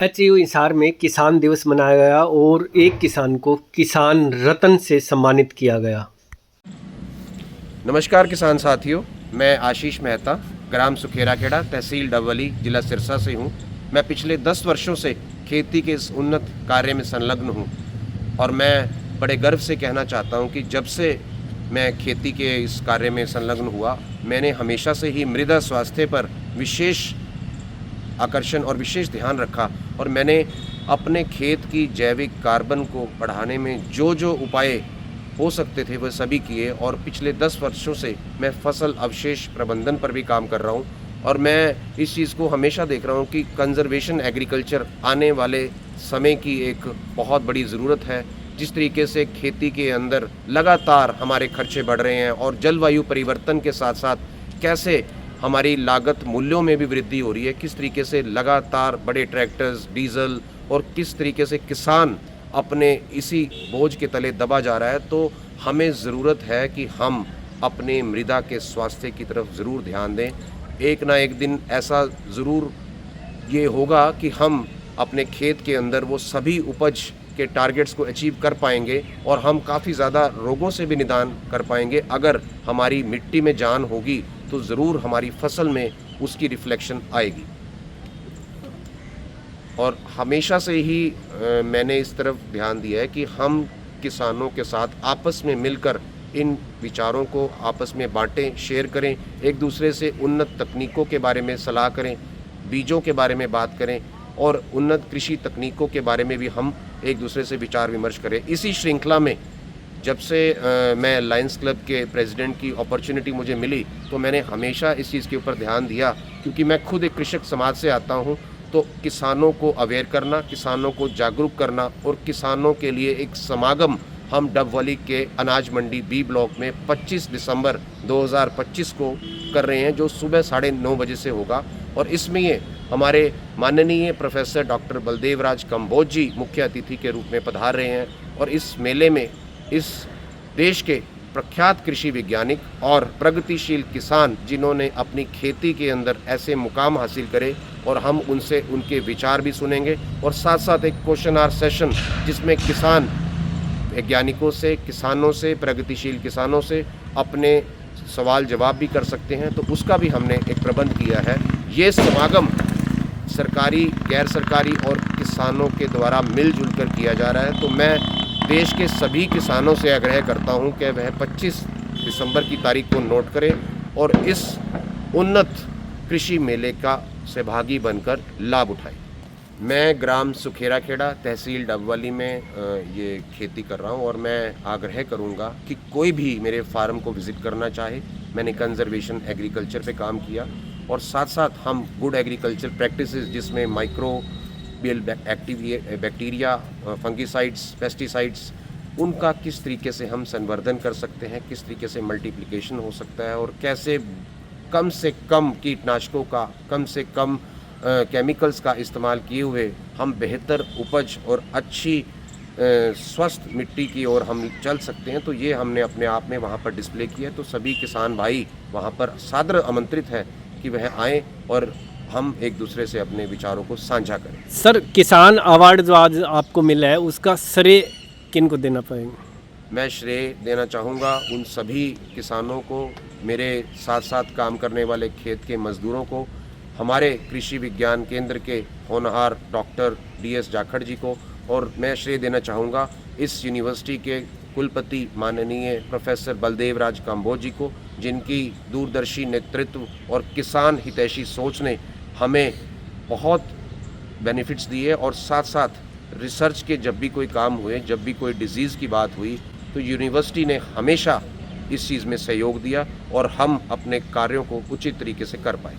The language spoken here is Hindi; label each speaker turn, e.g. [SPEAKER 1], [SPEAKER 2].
[SPEAKER 1] एचयू हिसार में किसान दिवस मनाया गया और एक किसान को किसान रत्न से सम्मानित किया गया।
[SPEAKER 2] नमस्कार किसान साथियों, मैं आशीष मेहता ग्राम सुखेराखेड़ा तहसील डबवली जिला सिरसा से हूँ। मैं पिछले 10 वर्षों से खेती के इस उन्नत कार्य में संलग्न हूँ और मैं बड़े गर्व से कहना चाहता हूँ कि जब से मैं खेती के इस कार्य में संलग्न हुआ, मैंने हमेशा से ही मृदा स्वास्थ्य पर विशेष आकर्षण और विशेष ध्यान रखा और मैंने अपने खेत की जैविक कार्बन को बढ़ाने में जो जो उपाय हो सकते थे वह सभी किए और पिछले 10 वर्षों से मैं फसल अवशेष प्रबंधन पर भी काम कर रहा हूँ और मैं इस चीज़ को हमेशा देख रहा हूँ कि कंजर्वेशन एग्रीकल्चर आने वाले समय की एक बहुत बड़ी ज़रूरत है। जिस तरीके से खेती के अंदर लगातार हमारे खर्चे बढ़ रहे हैं और जलवायु परिवर्तन के साथ साथ कैसे हमारी लागत मूल्यों में भी वृद्धि हो रही है, किस तरीके से लगातार बड़े ट्रैक्टर्स, डीजल और किस तरीके से किसान अपने इसी बोझ के तले दबा जा रहा है, तो हमें ज़रूरत है कि हम अपने मृदा के स्वास्थ्य की तरफ ज़रूर ध्यान दें। एक ना एक दिन ऐसा ज़रूर ये होगा कि हम अपने खेत के अंदर वो सभी उपज के टारगेट्स को अचीव कर पाएंगे और हम काफ़ी ज़्यादा रोगों से भी निदान कर पाएंगे। अगर हमारी मिट्टी में जान होगी तो ज़रूर हमारी फसल में उसकी रिफ्लेक्शन आएगी। और हमेशा से ही मैंने इस तरफ ध्यान दिया है कि हम किसानों के साथ आपस में मिलकर इन विचारों को आपस में बांटें, शेयर करें, एक दूसरे से उन्नत तकनीकों के बारे में सलाह करें, बीजों के बारे में बात करें और उन्नत कृषि तकनीकों के बारे में भी हम एक दूसरे से विचार विमर्श करें। इसी श्रृंखला में जब से मैं लायंस क्लब के प्रेसिडेंट की अपॉर्चुनिटी मुझे मिली तो मैंने हमेशा इस चीज़ के ऊपर ध्यान दिया, क्योंकि मैं खुद एक कृषक समाज से आता हूँ। तो किसानों को अवेयर करना, किसानों को जागरूक करना और किसानों के लिए एक समागम हम डबवली के अनाज मंडी बी ब्लॉक में 25 दिसंबर 2025 को कर रहे हैं, जो सुबह 9:30 बजे से होगा। और इसमें ये हमारे माननीय प्रोफेसर डॉक्टर बलदेव राज कंबोज जी मुख्य अतिथि के रूप में पधार रहे हैं और इस मेले में इस देश के प्रख्यात कृषि वैज्ञानिक और प्रगतिशील किसान जिन्होंने अपनी खेती के अंदर ऐसे मुकाम हासिल करे, और हम उनसे उनके विचार भी सुनेंगे और साथ साथ एक क्वेश्चन आवर सेशन जिसमें किसान वैज्ञानिकों से, किसानों से, प्रगतिशील किसानों से अपने सवाल जवाब भी कर सकते हैं, तो उसका भी हमने एक प्रबंध किया है। ये समागम सरकारी, गैर सरकारी और किसानों के द्वारा मिलजुल कर किया जा रहा है। तो मैं देश के सभी किसानों से आग्रह करता हूं कि वह 25 दिसंबर की तारीख को नोट करें और इस उन्नत कृषि मेले का सहभागी बनकर लाभ उठाएं। मैं ग्राम सुखेराखेड़ा तहसील डबवली में ये खेती कर रहा हूँ और मैं आग्रह करूँगा कि कोई भी मेरे फार्म को विज़िट करना चाहे। मैंने कंजर्वेशन एग्रीकल्चर पे काम किया और साथ साथ हम गुड एग्रीकल्चर प्रैक्टिसेस जिसमें माइक्रोबियल बैक्टीरिया, फंगिसाइड्स, पेस्टिसाइड्स, उनका किस तरीके से हम संवर्धन कर सकते हैं, किस तरीके से मल्टीप्लिकेशन हो सकता है और कैसे कम से कम कीटनाशकों का, कम से कम केमिकल्स का इस्तेमाल किए हुए हम बेहतर उपज और अच्छी स्वस्थ मिट्टी की ओर हम चल सकते हैं, तो ये हमने अपने आप में वहाँ पर डिस्प्ले किया। तो सभी किसान भाई वहाँ पर सादर आमंत्रित है कि वह आएँ और हम एक दूसरे से अपने विचारों को साझा करें।
[SPEAKER 1] सर, किसान अवार्ड जो आज आपको मिला है उसका श्रेय किन को देना पाएंगे?
[SPEAKER 2] मैं श्रेय देना चाहूँगा उन सभी किसानों को, मेरे साथ साथ काम करने वाले खेत के मज़दूरों को, हमारे कृषि विज्ञान केंद्र के होनहार डॉक्टर DS जाखड़ जी को, और मैं श्रेय देना चाहूँगा इस यूनिवर्सिटी के कुलपति माननीय प्रोफेसर बलदेव राज कंबोज जी को, जिनकी दूरदर्शी नेतृत्व और किसान हितैषी सोच ने हमें बहुत बेनिफिट्स दिए। और साथ साथ रिसर्च के जब भी कोई काम हुए, जब भी कोई डिज़ीज़ की बात हुई, तो यूनिवर्सिटी ने हमेशा इस चीज़ में सहयोग दिया और हम अपने कार्यों को उचित तरीके से कर पाए।